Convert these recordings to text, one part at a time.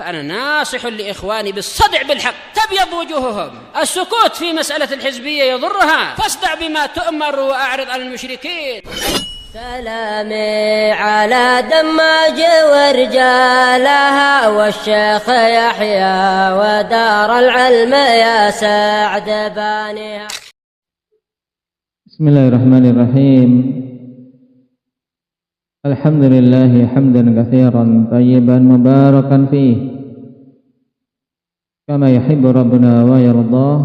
فأنا ناصح لإخواني بالصدع بالحق تبيض وجوههم. السكوت في مسألة الحزبية يضرها، فاصدع بما تؤمر وأعرض عن المشركين. سلامي على دماج ورجالها والشيخ يحيى ودار العلم يا سعد بانيها. بسم الله الرحمن الرحيم. الحمد لله حمدا كثيرا طيبا مباركا فيه كما يحب ربنا ويرضاه.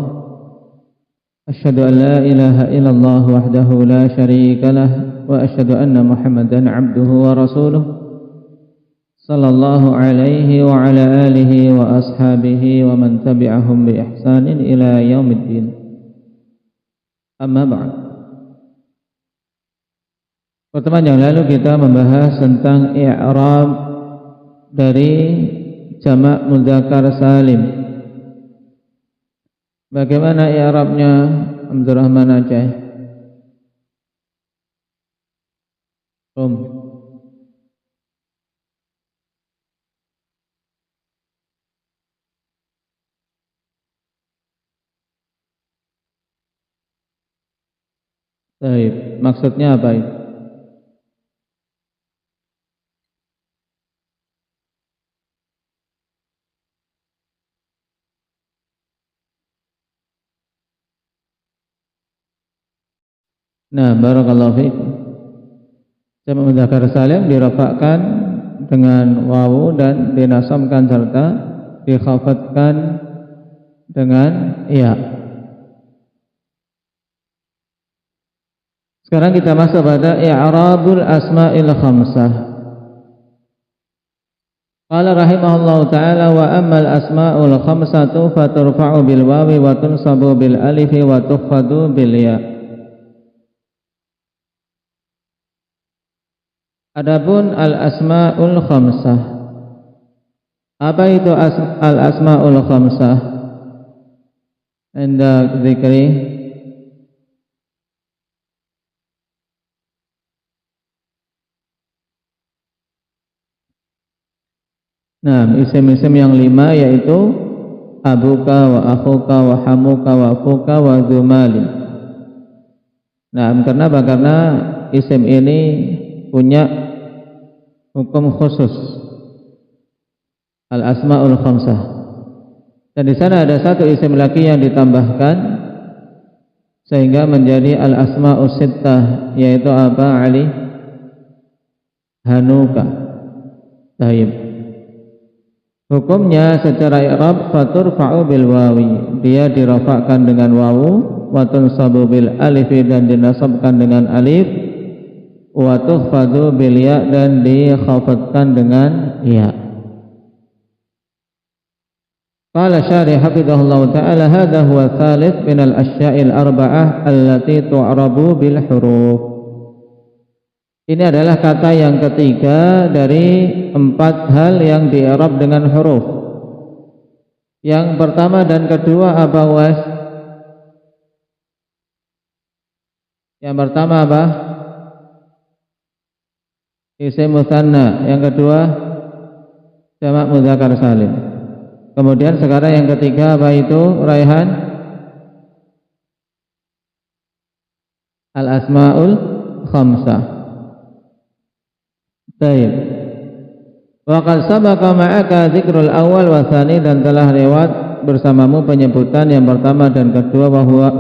أشهد أن لا إله إلا الله وحده لا شريك له وأشهد أن محمدا عبده ورسوله صلى الله عليه وعلى آله وأصحابه ومن تبعهم بإحسان إلى يوم الدين. أما بعد. Pertemuan yang lalu kita membahas tentang i'rab dari jamak mudzakkar salim. Bagaimana i'rabnya? Abdurrahman Aceh. Baik, maksudnya apa itu? Nah, barakallahu fiikum. Jamak mudzakkar salim dirafa'kan dengan wawu dan dinasabkan serta dikhafadkan dengan ya. Sekarang kita masuk pada i'rabul asma'il khamsah. Qala rahimahullahu ta'ala wa ammal asma'ul khamsatu faturfa'u bil wawi wa tunsabu bil alifi wa tukhfadu bil ya. Adapun al-asma'ul khamsah. Apa itu al-asma'ul khamsah? Inda dzikri nah, isim-isim yang 5 yaitu abuka wa akhuka wa hamuka wa fuka wa dzumali. Nah, kenapa? Karena isim ini punya hukum khusus al-asma'ul khamsah. Dan di sana ada satu isim lagi yang ditambahkan sehingga menjadi al-asma'us sittah, yaitu apa? Ali, hanuka. Taib. Hukumnya secara i'rab faturfa'u bil wawi, dia dirafa'kan dengan wawu, wa tunsabu bil alif dan dinasabkan dengan alif, wa tukhfadu bil ya dan dikhafadkan dengan ya. Qala syarih hafizahullah ta'ala hadha huwa tsalits min al-asya'il arba'ah allati tu'rabu bil huruf. Ini adalah kata yang ketiga dari 4 hal yang di-i'rab dengan huruf. Yang pertama dan kedua apa, Was? Yang pertama apa? Isim musanna, yang kedua jamak mudzakkar salim. Kemudian sekarang yang ketiga apa itu, Raihan? Al-asmaul khamsah. Baik. Wa qad sabaqa ma'aka dzikrul awal wa tsani, dan telah lewat bersamamu penyebutan yang pertama dan kedua, wa huwa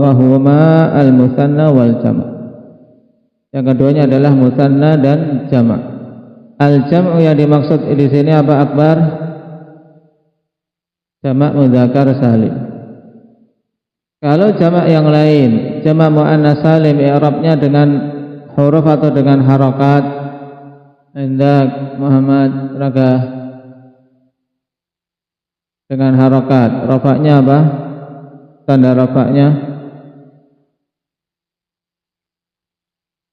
al-musanna wal jamak. Yang keduanya adalah musanna dan jamak. Al-jam'u yang dimaksud di sini apa, Akbar? Jamak mudzakkar salim. Kalau jamak yang lain, jamak muannas salim, i'rabnya dengan huruf atau dengan harakat. Indak Muhammad Raga. Dengan harakat. Rafa'nya apa? Tanda rafa'nya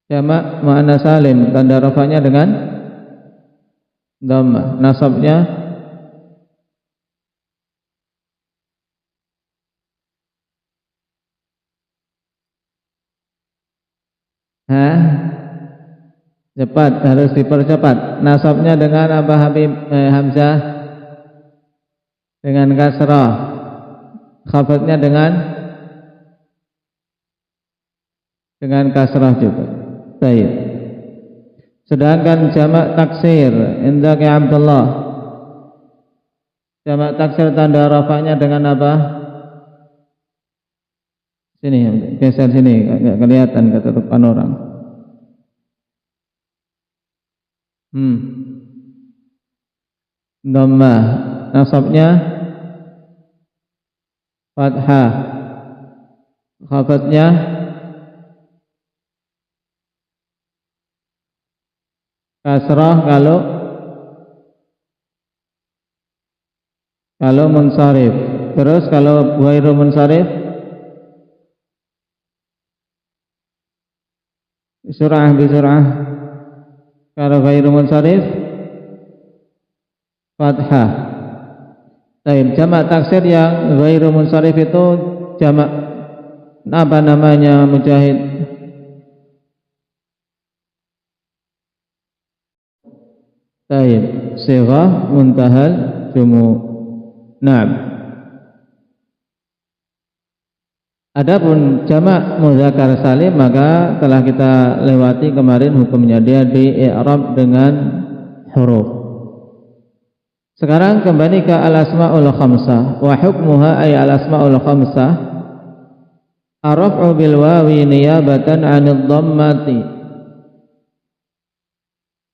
jamak muannas salim, tanda rafa'nya dengan dhammah. Nasabnya cepat, harus dipercepat. Nasabnya dengan apa, Habib Hamzah? dengan kasrah, khafadnya dengan kasrah juga. Baik. Sedangkan jamak taksir indaka Abdullah, jamak taksir tanda rafa'nya dengan apa? Sini, geser sini, enggak kelihatan ketutupan orang. Dhammah, nasabnya fathah, khafadnya kasrah kalau munsharif. Terus kalau ghairu munsharif bisur'ah. Kalau ghairu munsharif fathah. Baik, jamak taksir yang ghairu munsharif itu jamak apa namanya Mujahid? Baik, sighah muntahal jumu'. Naam. Adapun jamak muzakkar salim maka telah kita lewati kemarin hukumnya, dia di i'rab dengan huruf. Sekarang kembali ke al-asmaul khamsah. Wa hukmuha ay al-asmaul khamsah araf'u bil wawi niyabatan 'anid dhammati.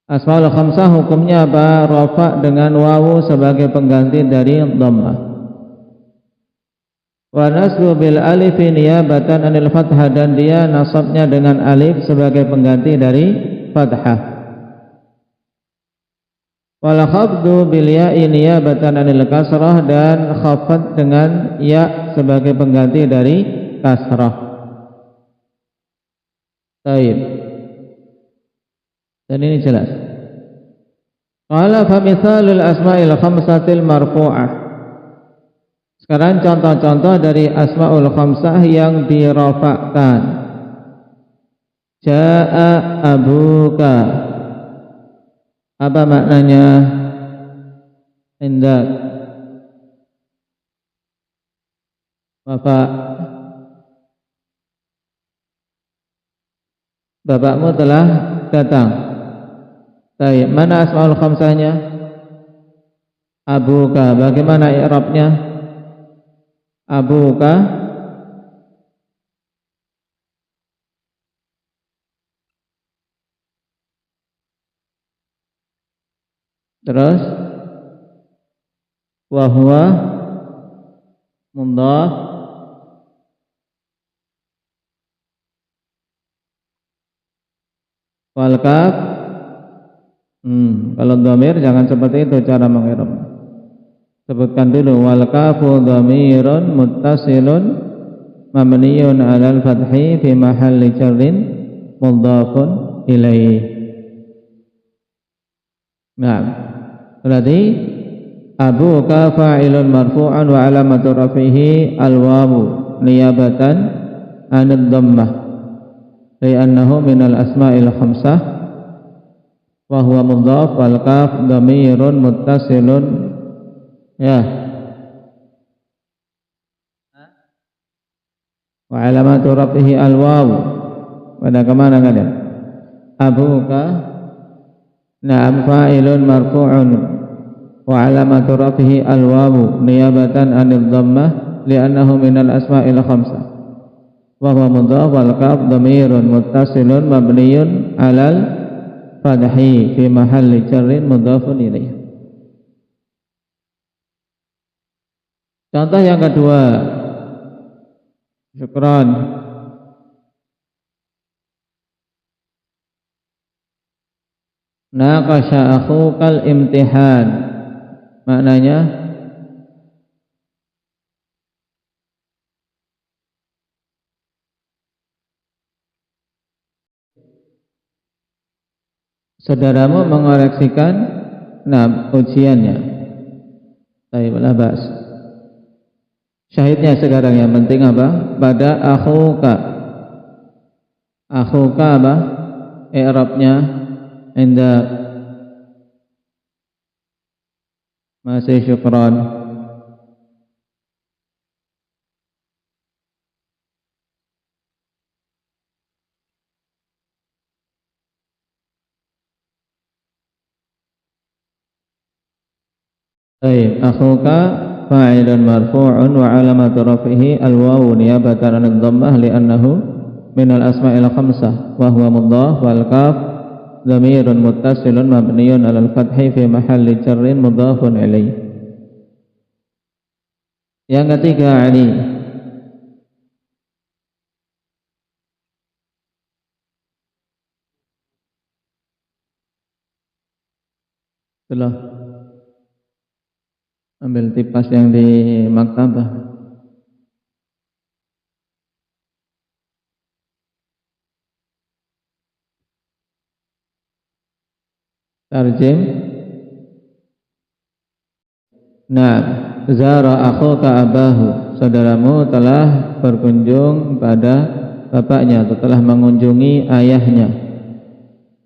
Asmaul khamsah hukumnya apa? Rafa dengan wawu sebagai pengganti dari dhammah. Wa nasbu bil alif niyabatan 'anil fathah, dan dia nasabnya dengan alif sebagai pengganti dari fathah. Wal khafdu bil ya'i niyabatan 'anil kasrah, dan khafad dengan ya sebagai pengganti dari kasrah. Baik. Dan ini jelas. Qala fa mithalul asma'il khamsatil marfu'ah. Sekarang contoh-contoh dari asma'ul khamsah yang dirafa'kan. Ja'a abuka. Apa maknanya? Indak. Bapakmu telah datang. Baik, mana asmaul khamsahnya? Abuka, bagaimana i'rabnya? Abuka terus wa huwa mudhaf wal kaf. Kalau dhamir jangan seperti itu cara mengirab. Sebutkan dulu wal kafu dhamirun muttasilun mabniyun 'alal fathi fi mahalli jarrin mudhafun ilaih. Nah, berarti abuka fa'ilun marfu'an wa 'alamatu rafihi al-wawu niyabatan 'anid dhammah li'annahu minal asma'il khamsah wa huwa mudhaf wal kaf dhamirun muttasilun ya wa alamatu rafihi al waw. Pada kemana kalian? Abuka na'am fa'ilun marfu'un wa alamatu rafihi al waw niyabatan 'anil dhammah li'annahu minal asma'il khamsah wa huwa mudhaf wal kaf dhamirun muttasilun mabniyun 'alal fathi fi mahalli jarrin mudhafun ilaih. Contoh yang kedua, syukran. Naqasha akhukal imtihan, maknanya saudaramu mengoreksikan ujiannya. Baik, la bas. Syahidnya sekarang yang penting apa? Pada akhuka. Akhuka apa? I'rabnya inda masih syukran. Baik, akhuka fa'ilun marfu'un wa 'alamatu raf'ihi al-wawu niyabatan 'anil dhammah li'annahu minal asma'il khamsah wa huwa mudhaf wal kaf dhamirun muttasilun mabniyun 'alal fathi fi mahalli jarrin mudhafun ilaih. Yang ketiga, Ali. Setelah ambil tipas yang di maktabah. Tarjim. Nah, zara akhuka abahu, saudaramu telah berkunjung pada bapaknya atau telah mengunjungi ayahnya.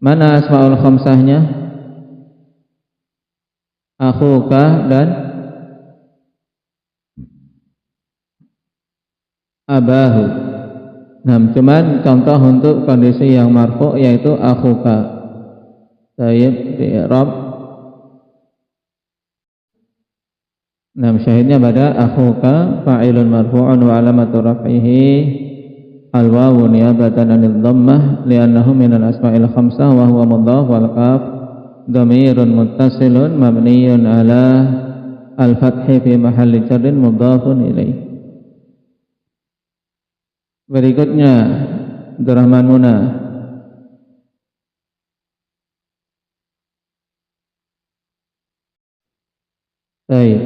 Mana asmaul khamsahnya? Akhuka dan abahu. Nah, cuman contoh untuk kondisi yang marfu yaitu akhuka. Tayyib di i'rab. Nah, syahidnya pada akhuka fa'ilun marfu'un wa 'alamatu raf'ihi al-wawu niyabatan 'anil dhammah li'annahu minal asma'il khamsah wa huwa mudhaf wal kaf dhamirun muttasilun mabniyun 'ala al-fathi fi mahalli jarrin mudhafun ilaih. Berikutnya Abdurrahman Muna. Baik.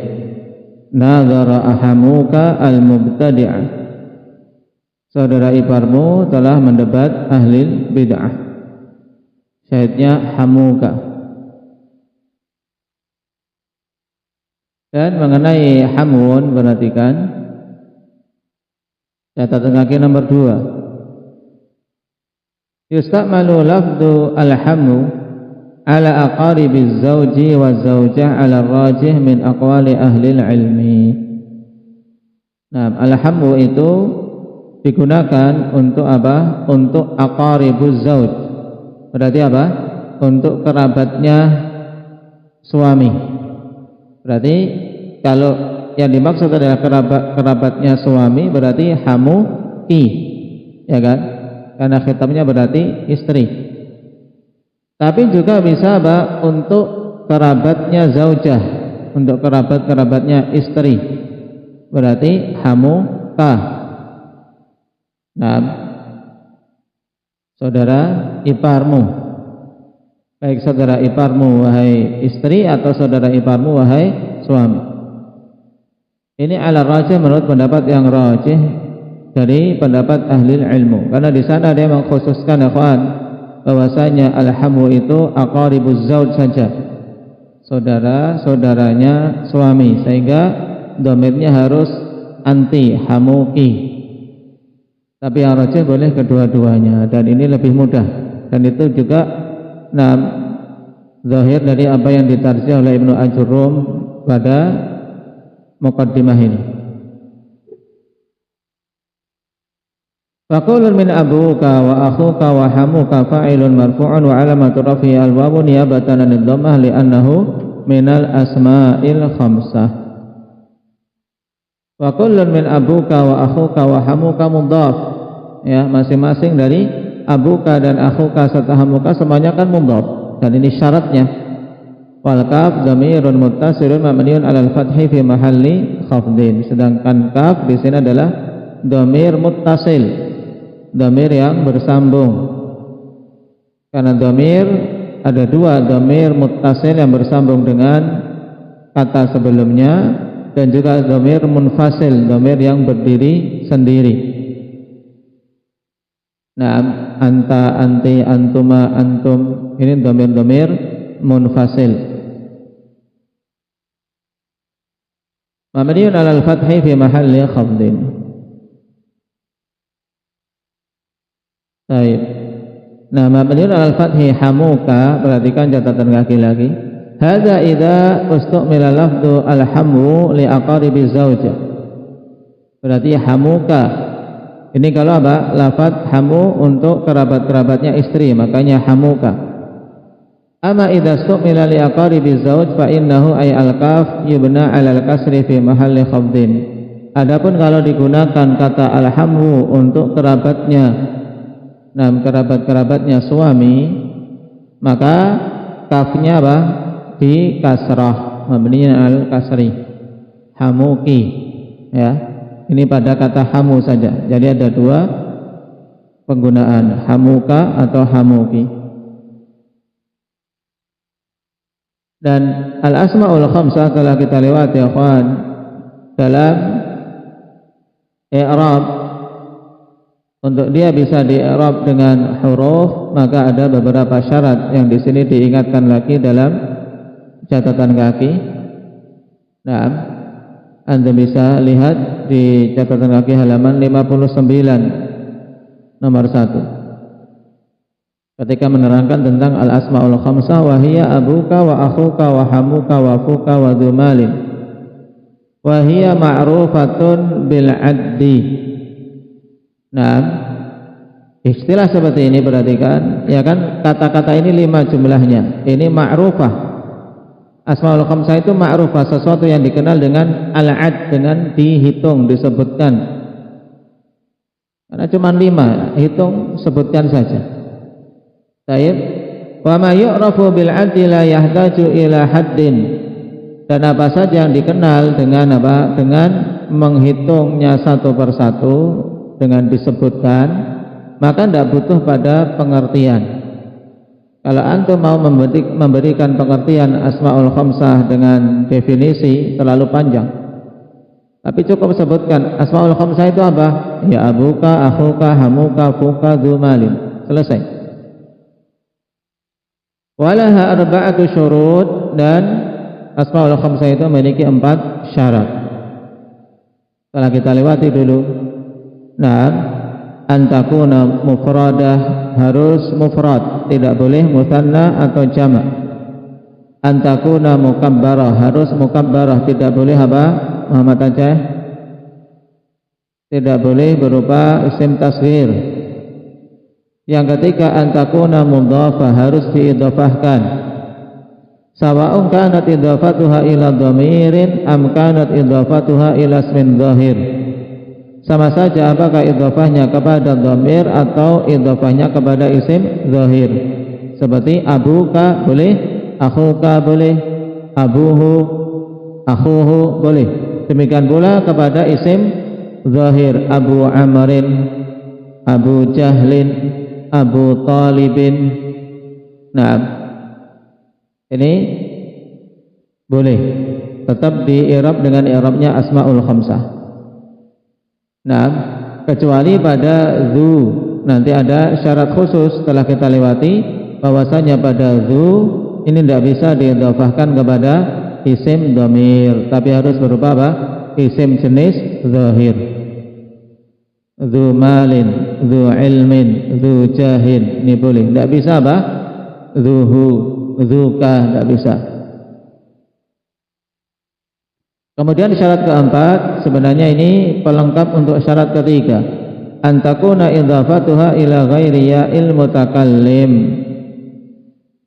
Nadhara ahamuka al-mubtadi'ah, saudara iparmu telah mendebat ahli bid'ah. Syahidnya hamuka. Dan mengenai hamun, perhatikan catatan kaki nomor 2. Yusta'malu lafdu al-hamu ala aqaribiz zawji wa zawjah ala rajih min aqwali ahli ilmi. Nah, al-hamu itu digunakan untuk apa? Untuk aqaribuz zawj. Berarti apa? Untuk kerabatnya suami. Berarti kalau yang dimaksud adalah kerabatnya suami berarti hamu i, ya kan? Karena khitabnya berarti istri. Tapi juga bisa apa? Untuk kerabatnya zaujah, untuk kerabatnya istri. Berarti hamuka. Nah, saudara iparmu. Baik saudara iparmu wahai istri atau saudara iparmu wahai suami. Ini ala rajih menurut pendapat yang rajih dari pendapat ahli ilmu. Karena di sana dia mengkhususkan ikhwan bahwasanya al-hamu itu aqaribuz zauj saja, saudara-saudaranya suami, sehingga dhamirnya harus anti hamuki. Tapi yang rajih boleh kedua-duanya dan ini lebih mudah, dan itu juga zahir dari apa yang ditarjih oleh Ibnu Ajurrum pada muqaddimah ini. Faqulun min abuka wa akhuka wa hamuka fa'ilun marfu'un wa 'alamatu raf'ihi al-wawu niyabatan 'anil dhammah li'annahu minal asma'il khamsah. Wa kullun min abuka wa akhuka wa hamuka mudhaf. Ya, masing-masing dari abuka dan akhuka serta hamuka semuanya kan mudhaf, dan ini syaratnya. Wal kaf dhamirun muttasilun mabniun 'alal fathi fi mahalli khafdin. Sedangkan kaf di sini adalah dhamir muttasil, dhamir yang bersambung. Karena dhamir ada dua, dhamir muttasil yang bersambung dengan kata sebelumnya, dan juga dhamir munfasil, dhamir yang berdiri sendiri. Nah, anta, anti, antuma, antum, ini dhamir-dhamir munfasil. Mabniun 'alal fathi fi mahalli khafdin. Baik. Nah, mabniun 'alal fathi hamuka, perhatikan catatan kaki lagi. Hadza idza ustu'mila lafdhu al-hamu li aqaribi zaujah. Berarti hamuka ini kalau apa? Lafaz hamu untuk kerabat-kerabatnya istri, makanya hamuka. Amma idza stu'mila li aqaribi zawj fa innahu ay al-kaf yubna 'ala al-kasri fi mahalli khafdin. Adapun kalau digunakan kata alhamu untuk kerabatnya, nah kerabat-kerabatnya suami, maka kafnya apa? Di kasrah, mabniyan al-kasri. Hamuki, ya. Ini pada kata hamu saja. Jadi ada dua penggunaan, hamuka atau hamuki. Dan al-asma'ul khamsah telah kita lewati ya kawan, dalam i'rab. Untuk dia bisa di-i'rab dengan huruf, maka ada beberapa syarat yang di sini diingatkan lagi dalam catatan kaki. Nah, Anda bisa lihat di catatan kaki halaman 59 nomor 1. Ketika menerangkan tentang al-asma'ul khamsah, wa hiya abuka wa akhuka wa hamuka wa fuka wa dhumalin, wa hiya ma'rufatun bil addi. Nah, istilah seperti ini perhatikan, ya kan, kata-kata ini 5 jumlahnya. Ini ma'rufah. Asma'ul khamsah itu ma'rufah, sesuatu yang dikenal dengan al-ad, dengan dihitung, disebutkan. Karena cuma 5, hitung, sebutkan saja. Baik, wa ma yu'rafu bil 'adli la yahtaju ila haddin. Dan apa saja yang dikenal dengan apa? Dengan menghitungnya satu persatu, dengan disebutkan, maka tidak butuh pada pengertian. Kalau antum mau memberikan pengertian asmaul khamsah dengan definisi terlalu panjang, tapi cukup sebutkan asmaul khamsah itu apa? Ya abuka, akhuka, hamuka, fuka, dhumalin. Selesai. Walaha arba'atu syurut, dan asmaul khamsah itu memiliki 4 syarat. Telah kita lewati dulu. Nah, antakuna mufradah, harus mufrad, tidak boleh mutsanna atau jamak. Antakuna mukabbarah, harus mukabbarah, tidak boleh apa? Muhammad Aceh, tidak boleh berupa isim tasghir. Yang ketiga, antakuna mudhafah, harus diidhafahkan. Sawa'un kanat idhafatuha ila dhamirin am kanat idhafatuha ila ismin dhahir. Sama saja apakah idhafahnya kepada dhamir atau idhafahnya kepada isim dhahir. Seperti abuka boleh, akhuka boleh, abuhu, akhuhu boleh. Demikian pula kepada isim dhahir, Abu Amrin, Abu Jahlin, Abu Talibin. Nah, ini boleh tetap di-i'rab dengan i'rabnya asmaul khamsah. Nah, kecuali pada zu, nanti ada syarat khusus telah kita lewati, bahwasanya pada zu ini tidak bisa diidhafahkan kepada isim dhamir, tapi harus berupa apa? Isim jenis zahir. Dzu malin, dzu ilmin, dzu jahin, ini boleh. Tidak bisa apa? Dzuhu, dzuka, tidak bisa. Kemudian syarat keempat, sebenarnya ini pelengkap untuk syarat ketiga. Antakuna idhafatuha ila ghairi ya'il mutakallim.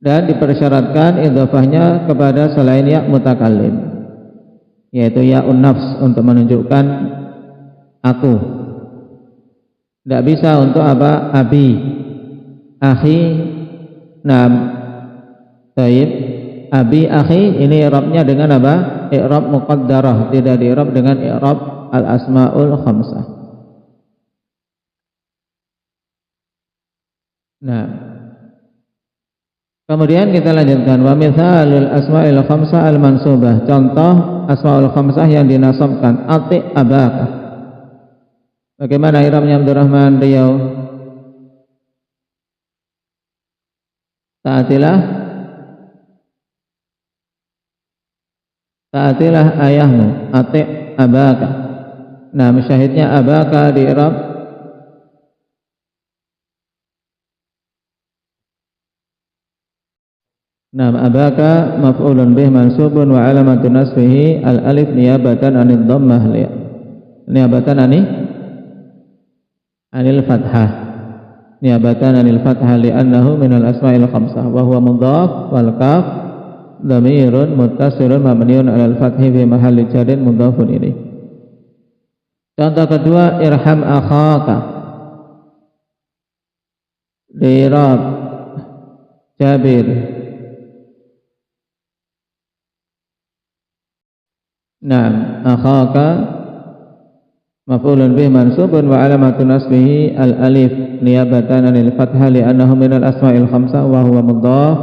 Dan dipersyaratkan idhafahnya kepada selain ya mutakallim, yaitu ya'un nafs, untuk menunjukkan aku. Tidak bisa untuk apa? Abi, akhi, nam, taib, abi, akhi. Ini i'rabnya dengan apa? I'rab muqaddarah, tidak di-i'rab dengan i'rab al-asmaul khamsah. Nah, kemudian kita lanjutkan. Wa mithalul asmaul khamsah al-mansubah. Contoh asmaul khamsah yang dinasabkan. Ati abaka. Bagaimana i'rabnya Abdurrahman Riau? Taatilah ayahmu, ati abaka. Nah, syahidnya abaka di i'rab Naam, abaka maf'ulun bih mansubun wa alamatu nasbihi al-alif niyabatan anid dhammah, niyabatan anil fathah. niyabatan anil fathah li'annahu minal asma'il khamsah wa huwa mudhaf wal kaf dhamirun muttasilun mabniun 'alal fathi fi mahalli jarrin mudhafun ilaih. Contoh kedua, irham akhaka, li'irab Jabir. Naam, akhaka maf'ulun bih mansubun wa alamatu nasbihi al-alif niyabatan anil fathah li'annahu minal asma'il khamsah wa huwa mudhaf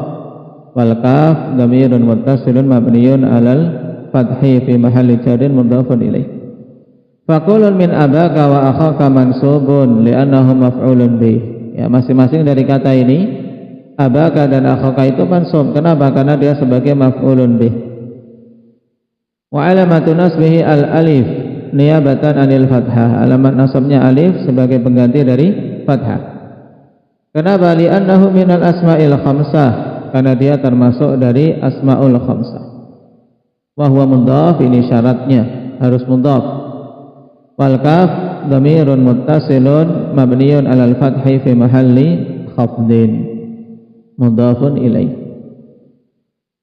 wal kaf dhamirun muttasilun mabniun 'alal fathi fi mahalli jarrin mudhafun ilaih. Faqulun min abaka wa akhaka mansubun li'annahu maf'ulun bih. Ya, masing-masing dari kata ini abaka dan akhaka itu mansub. Kenapa? Karena dia sebagai maf'ulun bih. Wa alamatu nasbihi al-alif niyabatan anil fathah. Alamat nasabnya alif sebagai pengganti dari fathah. Kenapa? Li'annahu minal asma'il khamsah, karena dia termasuk dari asma'ul khamsah. Wa huwa mudhaf, ini syaratnya harus mudhaf. Wal kaf dhamirun muttasilun mabniun 'alal fathi fi mahalli khafdin mudhafun ilaih.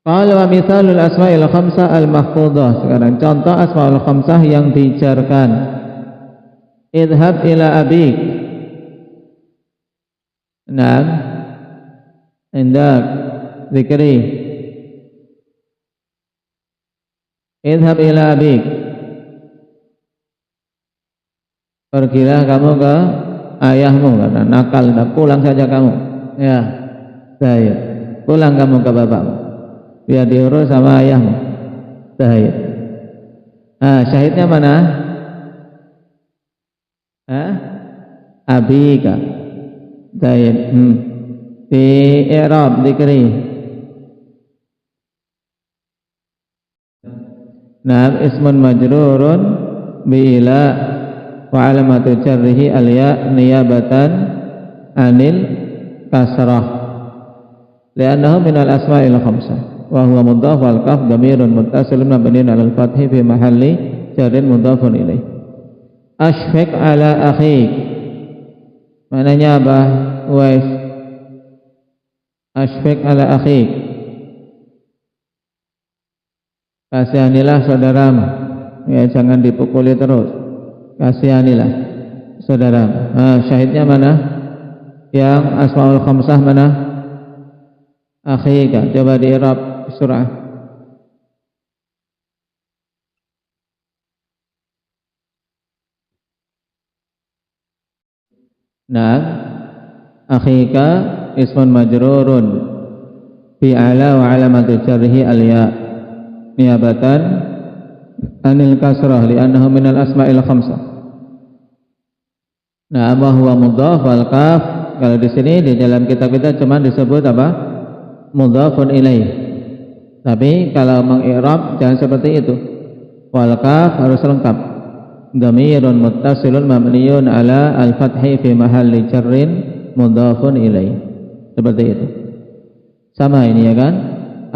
Qala wa mithalul asma'il khamsah al-mahfudhah. Sekarang contoh asma'ul khamsah yang dijarkan. Idhab ila abik. Naam. Indak zikri. Idhab ila abik. Pergilah kamu ke ayahmu, karena nakal, pulang saja kamu. Ya. Saya. Pulang kamu ke bapakmu. Biar diurus sama ayahmu. Syahid. Syahidnya mana? Abika. Syahid. Di i'rab dikri. Naam, ismun majrurun bi ila wa alamatu jarrihi al-ya niyabatan anil kasrah li'annahu minal asma'il khamsah. Wa huwa mudhaf wal kaf dhamirun muttasilun mabniun 'alal fathi fi mahalli jarrin mudhafun ilaih. Ashfiq ala akhik. Maknanya apa? Wais. Ashfiq ala akhik. Kasihanilah saudaramu. Ya, jangan dipukuli terus. Kasihanilah saudaramu. Syahidnya mana? Yang asmaul khamsah mana? Akhika. Coba di i'rab surah. Nah, akhika ismun majrurun bi ala wa alamatu jarrihi al-ya niyabatan anil kasrah li'annahu minal asma'il khamsah. Nah, wa huwa mudhaf wal kaf. Kalau di sini di dalam kitab kita cuma disebut apa? Mudhafun ilaih. Tapi kalau mengi'rab jangan seperti itu. Wal kaf harus lengkap. Dhamirun muttasilun mabniun 'ala al-fathi fi mahalli jarrin mudhafun ilaih. Seperti itu. Sama ini ya kan?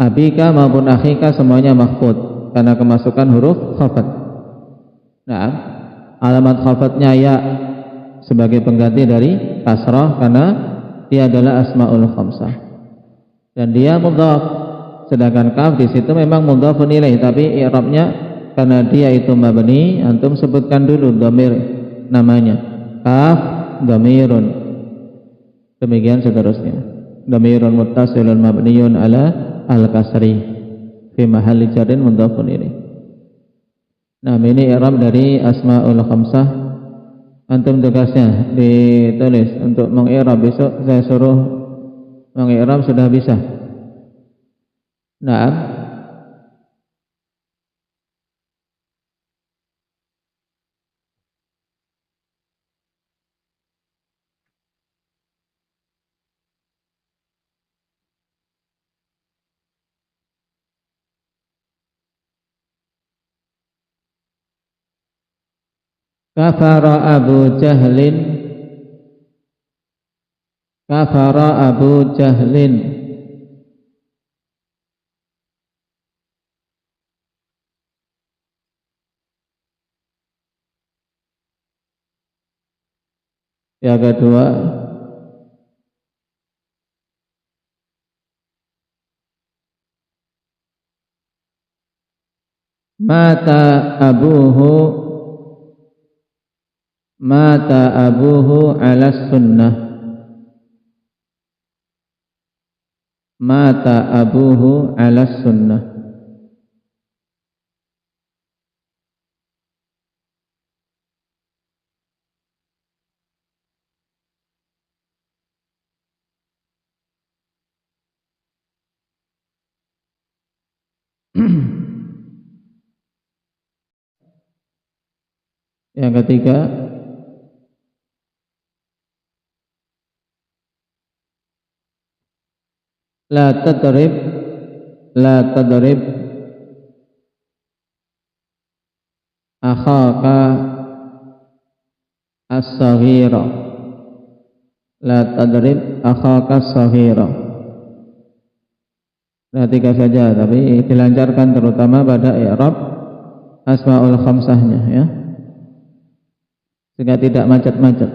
Abika maupun akhika semuanya mahfud karena kemasukan huruf khafat. Nah, alamat khafatnya ya sebagai pengganti dari kasrah karena dia adalah asmaul khamsah. Dan dia mudhaf. Sedangkan kaf di situ memang mudhafun ilaih, tapi i'rabnya karena dia itu mabni, antum sebutkan dulu dhamir namanya. Kaf dhamirun. Demikian seterusnya. Dhamirun muttasilun mabniun 'ala al-kasri fi mahalli jarrin mudhafun ilaih. Nah, ini i'rab dari asmaul khamsah. Antum tugasnya ditulis untuk mengi'rab, besok saya suruh mengi'rab sudah bisa. Naam. Kafara Abu Jahlin. Kafara Abu Jahlin. Yang kedua, abuhu mata abuhu ala sunnah, mata abuhu ala sunnah. Yang ketiga, la tadrib akhaka as-saghira, la tadrib akhaka as-saghira. Perhatikan saja, tapi dilancarkan terutama pada i'rab asmaul khamsahnya ya, sehingga tidak macet-macet.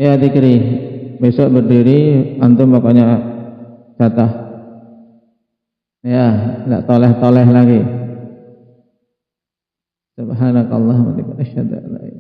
Ya dikri, besok berdiri antum pokoknya jatah ya, tidak toleh-toleh lagi. Subhanakallahumma wa bihamdika asyhadu an la ilaha illa anta